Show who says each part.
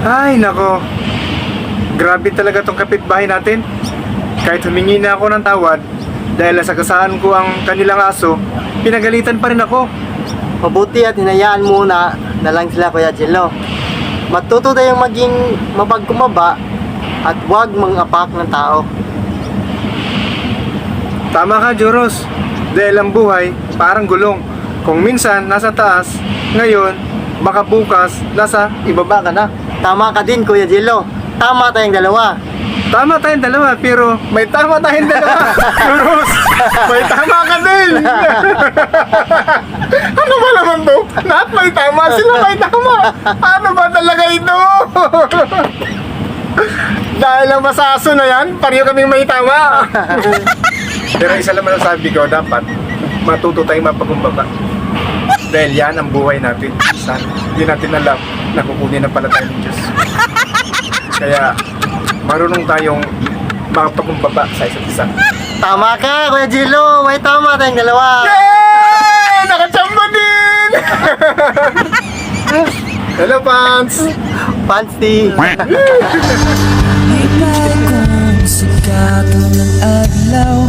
Speaker 1: Ay, nako. Grabe talaga tong kapitbahay natin. Kahit humingi na ako ng tawad dahil nasagasaan ko ang kanilang aso, pinagalitan pa rin ako.
Speaker 2: Mabuti at hinayaan muna na lang sila, Kuya Jello. Matuto tayong maging mapagkumaba at huwag mangapak ng tao.
Speaker 1: Tama ka, Joros. Dahil ang buhay, parang gulong. Kung minsan nasa taas, ngayon, baka bukas, nasa ibaba ka na.
Speaker 2: Tama ka din, Kuya Jello. Tama tayong dalawa.
Speaker 1: Tama tayong dalawa, pero may tama tayong dalawa. Joros, may tama ka din. Ano ba naman to? Lahat may tama, sila may tama. Ano ba talaga ito? Dahil ang masaso na yan, pareho kaming may tama. Pero isa lang masasabi ko, dapat matuto tayong mapagumbaba. Dahil yan ang buhay natin. Minsan, hindi natin alam na kukunin na pala tayo ng Diyos. Kaya, marunong tayong makapagumbaba sa isa't isa.
Speaker 2: Tama ka, Kuya Jello. May tama tayong dalawa.
Speaker 1: Yay! Nakachamba din! Hello, Pants!
Speaker 2: Pansy.
Speaker 3: May bagong sikat ng adlaw.